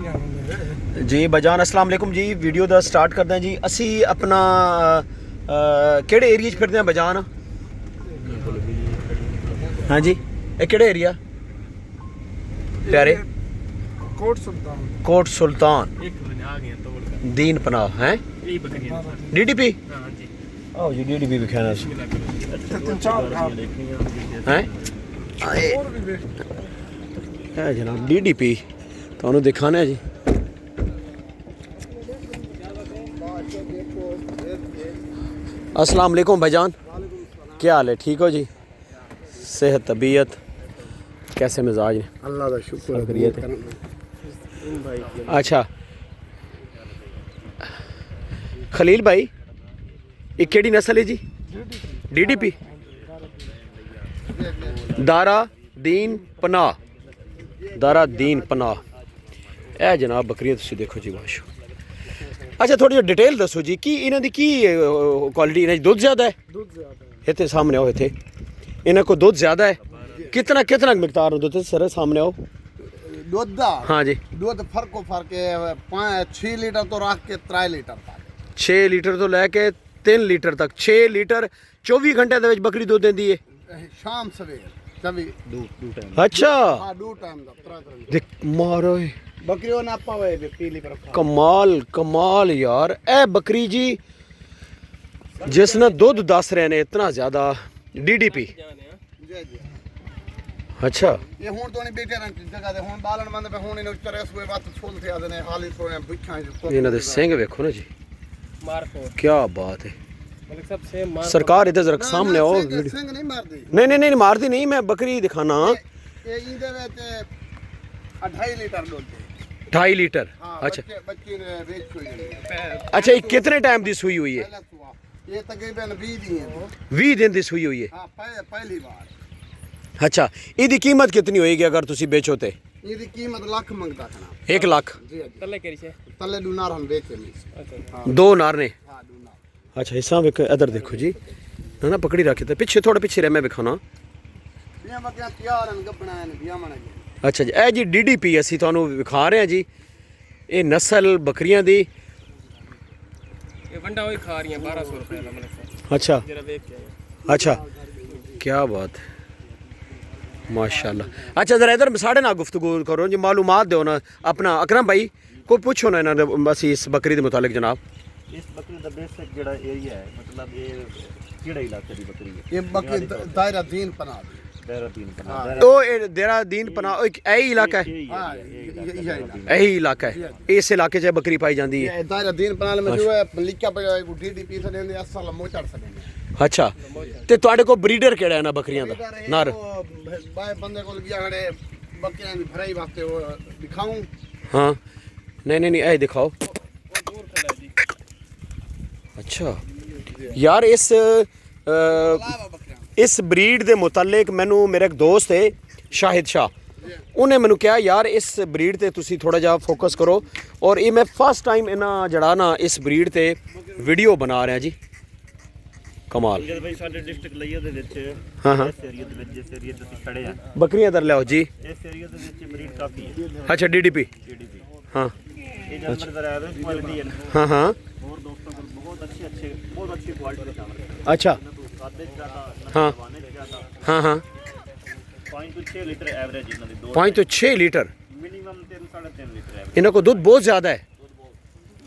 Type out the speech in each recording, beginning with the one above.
जी भाईजान अस्सलाम वालेकुम जी। वीडियो दा स्टार्ट करते हैं जी। असी अपना केड़े एरिया फिरते हैं भाईजान? हाँ जी, ये केड़े एरिया प्यारे? कोट सुल्तान दीन पनाह है DDP। आओ जी DDP भी खाना है जनाब। DDP तो दिखाने जी। अस्सलाम वालेकुम भाईजान, क्या हाल है? ठीक हो जी? सेहत तबीयत कैसे मिजाज ने? अल्लाह का शुक्र करिए। अच्छा खलील भाई, ये केड़ी नस्ल है जी? DDP दारा दीन पनाह। दारा दीन पनाह ए जनाब बकरियां तुसी देखो जी माशा। अच्छा थोड़ी जी डिटेल दसो जी कि इन्हां दी की क्वालिटी? इन्हां दुध ज़्यादा है? इत्थे सामने आओ, इत्थे इन्हां को दुध ज़्यादा है? कितना कितना मिकदार दुध सर सामने आओ। दूध दा? हाँ जी, दूध फर्क है 6 लीटर तो रख के 3 लीटर तक। 6 लीटर तो लैके 3 लीटर तक। 6 लीटर 24 घंटे दे विच बकरी दुध देंदी है? शाम सवेर कभी दो टाइम। अच्छा हां दो टाइम दा तरह देख मारो बकरी ना पावे पीली पर। कमाल कमाल यार। ए बकरी जी जिस ना दुध दस रहे ने इतना ज्यादा DDP। अच्छा ये हुन तो नहीं बेटे रन जगह दे हुन बालन बंद पे हुन इन उचरे सोए बात फुल थे आदे ने हाली सोए भुखा इन्हां दे सिंग देखो ना जी, मार क्या बात है। मतलब सब सेम मार सरकार इधर जरा सामने आओ। सिंग नहीं मारदी। नहीं मारती नहीं, मैं बकरी दिखाना। ये इंदे विच 2.5 लीटर दूध दे। 2.5 लीटर? अच्छा बच्चे ने बेच हुई। अच्छा ये कितने टाइम दी सुई हुई है? ये तकरीबन 20 दी है। 20 दिन दी सुई हुई है? हां पहली बार। अच्छा इहदी कीमत कितनी होएगी अगर तुसी बेचो ते? ਇਹਦੀ ਕੀਮਤ ਲੱਖ ਮੰਗਦਾ ਖਣਾ। 1 लाख? ਜੀ ਜੀ तले करी से ਤੱਲੇ ਦੂਨਾਰ ਹਮ ਵੇਚੇ ਨਹੀਂ। अच्छा दो नार ने? ਹਾਂ ਦੂਨਾਰ। अच्छा हिस्सा वेख इधर देखो जी ना ना पकड़ी रखे थे पीछे थोड़ा पीछे रह मैं दिखाना। ਬਿਆਂ ਬੱਕੀਆਂ ਤਿਆਰ ਹਨ ਗੱਬਣਾ ਹਨ ਬਿਆਵਾਂ ਨੇ। अच्छा जी ए जी DDP ਅਸੀਂ ਤੁਹਾਨੂੰ ਵਿਖਾ ਰਹੇ ਹਾਂ ਜੀ। ਇਹ ਨਸਲ ਬੱਕਰੀਆਂ ਦੀ। ये वंडा वही खा रही है 1200 रुपए का मतलब अच्छा जरा देख के आए। अच्छा क्या बात है माशाल्लाह। अच्छा ज़रा इधर साढ़े ना गुफ्तगू करो जी, मालूमात दो ना अपना। अकरम भाई को पूछो ना इन्होंने बस इस बकरी के मुतालिक जनाब। इस बकरी का बेसिक जड़ा एरिया है मतलब ये केड़ा इलाके दी बकरी है? ਇਹ ਬੱਕਰੀ ਦਾਇਰਾ ਦੀਨ ਪਨਾ ਦੀ। देहरादून का तो देहरादून पना यही इलाका है? ਹਾਂ ਇਹ यही इलाका है। इस इलाके से बकरी पाई जाती है? ਇਹ ਦਾਇਰਾ ਦੀਨ ਪਨਾ में जो है लिखा पे DDP से देंगे असल मोचड़ से देंगे। अच्छा ते तुहाडे को ब्रीडर केड़ा है ना बकरियां दा नर? बाय बंदे को गया खड़े बकरियां दी भराई वास्ते वो दिखाऊं। हाँ नहीं ऐ दिखाओ। दूर खड़ा जी। अच्छा यार इस ब्रीड के मुतालिक मैनू मेरा एक दोस्त है शाहिद शाह, उन्हें मैनू कहा यार इस ब्रीड ते तुसी थोड़ा जा फोकस करो। और ये मैं फर्स्ट टाइम इन्ना जड़ा ना इस ब्रीड ते वीडियो बना रहा जी। कमाल। जब भाई साडे डिस्ट्रिक्ट लइया दे विच हाँ हाँ इस एरिया दे विच जिस एरिया ते तुसी खड़े हैं बकरियां इधर लाओ जी। इस एरिया दे विच ब्रीड काफी है। अच्छा DDP DDP हाँ ये जानवर जरा एवरेज क्वालिटी है हाँ हाँ और दोस्तों को बहुत अच्छी क्वालिटी के जानवर है। अच्छा तो सादे ज्यादा हाँ नवाने ज्यादा हाँ हाँ 5 लीटर एवरेज इन्हां दी दो 5 तो 6 लीटर मिनिमम 3.5 लीटर एवरेज इन्हों को दूध बहुत ज़्यादा है।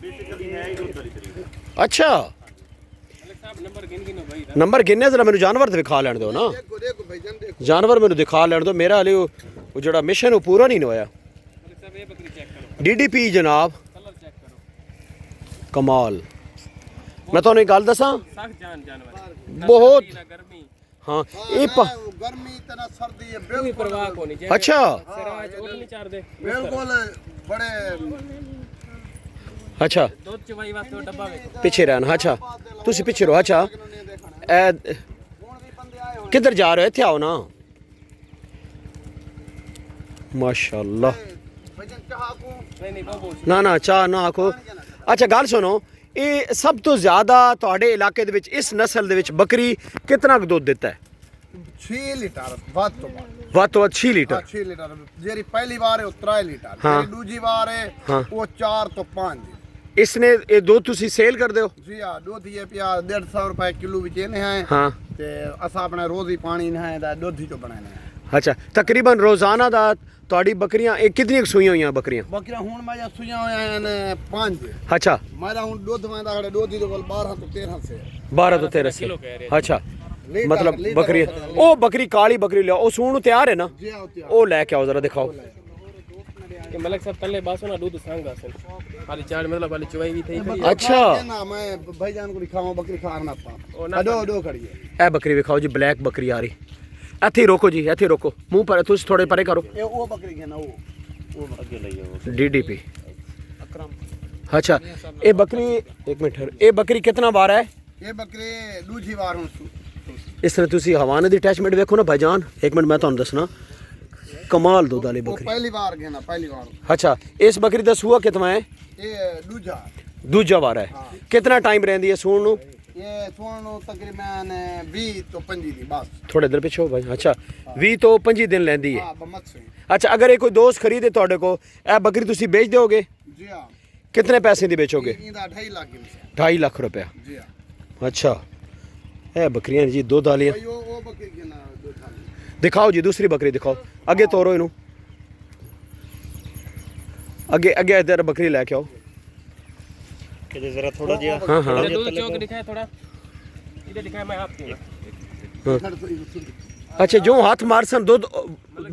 बेसिकली है ही दूध वाली तरीके। अच्छा मतलब साहब नंबर गिन गिनो भाई नंबर गिनने जरा मैनू जानवर दिखा लैन दो ना। देखो देखो भाईजान देखो जानवर मैनू दिखा लैन दो, मेरा हाले वो जड़ा मिशन वो पूरा नहीं होया। मतलब सब ये बकरी चेक करो, DDP जनाब कलर चेक करो। कमाल। मैं तो एक गल दसा सख्त जानवर बहुत। गर्मी हाँ ये गर्मी इतना सर्दी है कोई परवाह को नहीं। अच्छा सिराज और नहीं चार दे बिल्कुल बड़े अच्छा दूध चवाई वास्ते वो डब्बा में पीछे रहना। अच्छा तुसी पीछे रहो। अच्छा किधर जा रहे हो? इत्थे आओ ना माशाल्लाह। भाईजान चाह को नहीं वो बोल ना चाह ना आखो। अच्छा गल सुनो, ये सब तो ज़्यादा तुहाडे इलाके दे विच इस नस्ल दे विच बकरी कितना दुध देता है? 6 लीटर ਵੱਧ ਤੋਂ ਵੱਧ ਵੱਧ ਤੋਂ ਵੱਧ 6 हाँ ਲੀਟਰ 6 लीटर जेरी पहली बार है वो 3 लीटर हाँ। जेरी दूजी बार है हाँ। वो 4 तो 5 ਇਸਨੇ ਇਹ ਦੁੱਧ ਤੁਸੀਂ ਸੇਲ ਕਰਦੇ ਹੋ? जी हाँ दूध ये पिया 150 रुपए किलो बेचने हैं ਹਾਂ ते असा अपने रोज ही पानी नहाए दा दूध ही तो बनाने हैं ਅੱਛਾ ਤਕਰੀਬਨ ਰੋਜ਼ਾਨਾ ਦਾ ਤੁਹਾਡੀ ਬੱਕਰੀਆਂ ਇਹ ਕਿੰਨੀਆਂ ਕੁ ਸੂਈਆਂ ਹੋਈਆਂ ਬੱਕਰੀਆਂ? बकरियां हुन मैं सुइया होया ने 5 ਅੱਛਾ मैं हुन दूध मैं दा दूध ही तो 12 तो 13 से 12 ਤੋਂ 13 ਸੇ किलो कह रहे ਅੱਛਾ लीटर- ਮਤਲਬ लीटर ਬੱਕਰੀ होता है। ਉਹ ਬੱਕਰੀ ਕਾਲੀ ਬੱਕਰੀ ਲਿਆ ਉਹ ਸੂਣ ਨੂੰ ਤਿਆਰ ਹੈ ਨਾ? जी हाँ होती है ਉਹ ਲੈ ਕੇ ਆਓ ਜ਼ਰਾ ਦਿਖਾਓ। कि मलक साहब तले बासो ना दूध सांगा सन खाली चार मतलब वाली चुवाई भी थी खड़ी अच्छा। ना मैं भाईजान को दिखाऊं बकरी खाना पा ओ ना दो खड़ी है ਇਹ ਬੱਕਰੀ ਵਿਖਾਓ ਜੀ ਬਲੈਕ ਬੱਕਰੀ ਆ ਰਹੀ। ਇੱਥੇ ਹੀ ਰੋਕੋ ਜੀ ਇੱਥੇ ਰੋਕੋ ਮੂੰਹ ਪਰ ਤੁਸੀਂ ਥੋੜੇ ਪਰੇ ਕਰੋ। ये वो बकरी है ना वो ਅੱਗੇ ਲਈ ਆਓ। डीडीपी अच्छा ये बकरी एक मिनट ठहरो ये बकरी कितना बार है? ये बकरी दूजी बार हूं इस तरह तुसी हवाने दी अटैचमेंट देखो ना भाईजान एक मिनट मैं तुहानू दसना कमाल दूध वाली वो बकरी। पहली बार गया ना पहली बार अच्छा इस बकरी दा सूआ कितना है? ये दूजा दूजा बार है हाँ। कितना टाइम रहंदी है सूण नू? ये सोनो तकरीबन 20 तो 25 दिन बस थोड़े इधर पीछे हो भाई। अच्छा 20 तो 25 दिन लैंदी है। हां बमत से अच्छा अगर ये कोई दोस्त खरीदे तुहाडे को ए बकरी तुसी बेच दोगे? जी हां कितने पैसे दी बेचोगे? इंदा 2.5 लाख की से 2.5 लाख रुपया। जी हां अच्छा ए बकरियां जी दूध वालियां भाई वो बकरी के ना दो थाली दिखाओ जी दूसरी बकरी दिखाओ अगे तोरो इनू अगे अगे इधर बकरी लेके आओ। ਕਿਤੇ ਜ਼ਰਾ ਥੋੜਾ ਜਿਹਾ हाँ हाँ इधर दूध चौक दिखाया थोड़ा इधर दिखाया मैं आपको अच्छा जो हाथ मार सन दूध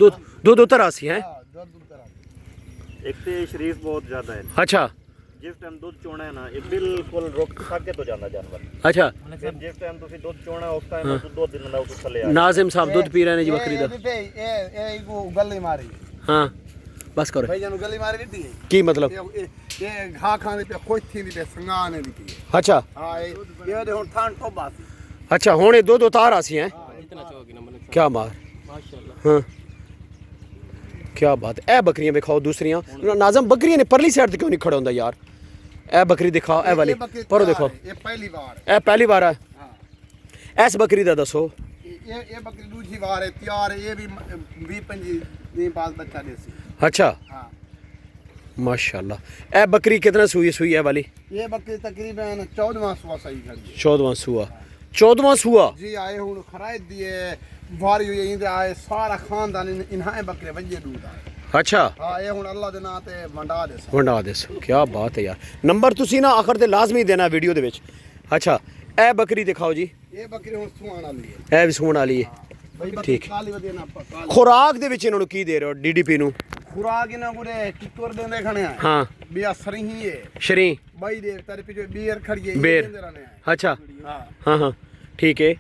दूध दूध उतर आसी है। हां दूध तरह ਇੱਕ ਤੇ ਸ਼ਰੀਫ ਬਹੁਤ ਜ਼ਿਆਦਾ ਹੈ। अच्छा ਜਿਸ ਟਾਈਮ ਦੁੱਧ ਚੋਣਾ ਹੈ ਨਾ ਇਹ ਬਿਲਕੁਲ ਰੁਕ ਸਾਕੇ ਤੋਂ ਜਾਂਦਾ ਜਾਨਵਰ। अच्छा ਫਿਰ ਜਿਸ ਟਾਈਮ ਤੁਸੀਂ ਦੁੱਧ ਚੋਣਾ ਉਸ ਟਾਈਮ ਦੁੱਧ ਦਿਨ ਦਾ ਉਹ ਥੱਲੇ ਆ नाजिम साहब दूध पी रहे हैं जी बकरी दा। ये वो गली मारी हाँ बस करो भाईजान गली मारी दी है की मतलब ये घा खाने पे खुश थी पे संगाने दी अच्छा हां ये दे हुन थान टोबा सी अच्छा हुण ये दूध उतार आसी है इतना चौक ना मलक क्या मार माशाल्लाह हाँ क्या बात है ए बकरियां दिखाओ दूसरियां नाज़म बकरियां ने परली साइड क्यों नहीं खड़ा होंदा यार ए बकरी दिखाओ ए वाली पर देखो ये पहली बार ए पहली बार है हां इस बकरी दा दसो ये बकरी दूसरी बार है तैयार है ये भी 20-25 दिन बाद बच्चा देसी अच्छा हां माशाल्लाह ए बकरी कितना सुई सुई है वाली? ये बकरी तकरीबन 14वां सुआ सही कर दी 14वां सुआ 14वां सुआ जी आए हुन खरायत दिए वारी हुई इंदे आए सारा खानदान इन्हां बकरे वजे दूध आए अच्छा हां ये हुन अल्लाह दे नाम ते वंडा दे वंडा दे क्या बात है यार नंबर तुसी ना आखिर ते लाजमी देना वीडियो दे विच। अच्छा ए बकरी दिखाओ जी ये बकरी हुन सुआण वाली है ए भी सूण वाली है भाई बकरी ठीक। काली वदे ना काली खुराक दे विच इन्हां नू की दे रहे हो डीडीपी नू? खुराक इन्हां को टिक्कर देंदे खणे है हाँ भी असरी ही है शरी भाई दे तेरे पीछे बेर खड़ी है बेर। देंदे रहने हैं अच्छा हां हाँ हाँ ठीक है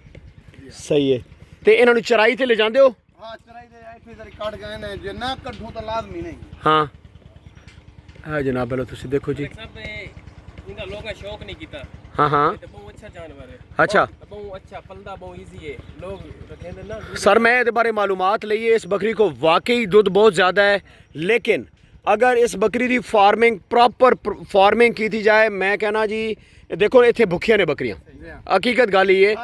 सही है ते इन्हां नू चराई ते ले जांदे हो? हां चराई दे ऐसे तरी काट गए ने जे ना कटू तो लाजमी नहीं हाँ है जनाब पहले तुसी देखो जी मलक साहब इनका लोग का शौक नहीं कीता हाँ हाँ तो बहुत अच्छा जानवर है अच्छा बहुत अच्छा फलदा बहुत इजी है लोग कहते ना सर मैं ये बारे मालूमात लईए इस बकरी को वाकई दूध बहुत ज़्यादा है लेकिन अगर इस बकरी की फार्मिंग प्रॉपर फार्मिंग की थी जाए मैं कहना जी देखो इतने भुखिया ने बकरियां हकीकत गल ये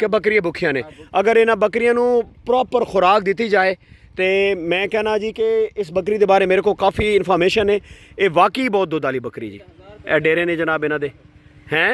कि बकरियां भुखिया ने अगर इन्होंने बकरियां नू प्रॉपर खुराक दी जाए तो मैं कहना जी कि इस बकरी के बारे मेरे को काफ़ी इन्फॉर्मेशन है ये वाकई बहुत दुध वाली बकरी जी ए डेरे ने जनाब इन्हों के हैं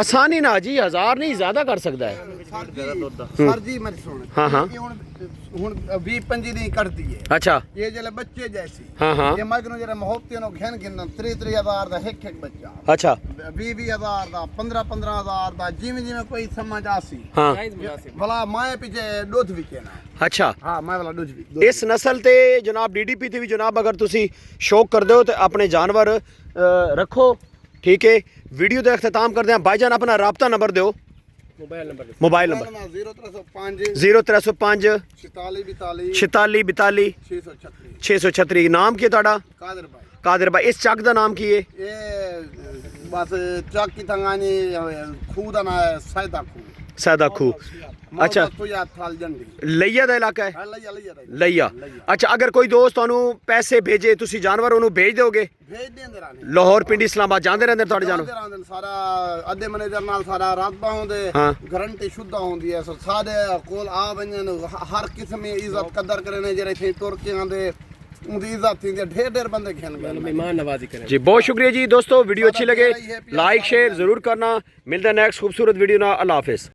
आसानी ना जी 1000 नहीं ज़्यादा कर सकता है सर जी मेरी सुन हाँ, हाँ। ये हुन 20-25 दिन कट दिए अच्छा ये जले बच्चे जैसी हाँ हाँ ये मगनो जरा मोहब्बती नो घेन गिन 30,000 दा एक बच्चा अच्छा 20,000 दा 15,000 दा जिमें जिमें कोई समझ आसी हाँ साइज मुनासिब भला मैं पीछे दूध भी केना अच्छा हाँ मैं वाला दूध भी इस नस्ल ते जनाब डीडीपी ते भी जनाब अगर तुसी शौक कर दो तो अपने जानवर रखो ठीक है। वीडियो का अख्ताम कर दें भाईजान अपना राब्ता नंबर दो मोबाइल नंबर मोबाइल नंबर 0305 0305 46 46 42 636 636 नाम की ताड़ा? कादर भाई कादिर भाई इस चक का नाम की है? ये बस चक की थंगानी खूह दा ना है सैदा खूह सैदा खू ਅੱਛਾ। ਤੋਂ ਯਾ ਥਾਲ ਜੰਡੀ ਲਈਆ ਦਾ ਇਲਾਕਾ ਹੈ, ਲਈਆ ਲਈਆ। ਅੱਛਾ, ਅਗਰ ਕੋਈ ਦੋਸਤ ਤੁਹਾਨੂੰ ਪੈਸੇ ਭੇਜੇ, ਤੁਸੀਂ ਜਾਨਵਰ ਉਹਨੂੰ ਭੇਜ ਦਿਓਗੇ? ਭੇਜ ਦਿੰਦੇ ਰਾਨੇ ਲਾਹੌਰ, ਪਿੰਡੀ, ਇਸਲਾਮਾਬਾਦ ਜਾਂਦੇ ਰਹਿੰਦੇ ਤੁਹਾਡੇ ਜਾਨਵਰ? ਜਾਂਦੇ ਰਹਿੰਦੇ, ਸਾਰਾ ਅੱਧੇ ਮੈਨੇਜਰ ਨਾਲ ਸਾਰਾ ਰਾਬਤਾ ਹੁੰਦੇ, ਹਾਂ। ਗਰੰਟੀ ਸ਼ੁੱਧਾ ਹੁੰਦੀ ਹੈ। ਸਾਡੇ ਕੋਲ ਆ ਵੰਜਨ ਹਰ ਕਿਸਮ ਦੀ ਇੱਜ਼ਤ ਕਦਰ करे ने ਜਿਹੜੇ ਇੱਥੇ ਤੁਰ ਕੇ ਆਂਦੇ ਉਹਦੀ ਇੱਜ਼ਤ थी ढेर बंदे खेल गए मेहमान नवाजी करें जी। बहुत शुक्रिया जी दोस्तों, वीडियो अच्छी लगे लाइक शेयर जरूर करना। मिलता है नेक्स्ट खूबसूरत वीडियो ना। अल्लाह हाफिज़।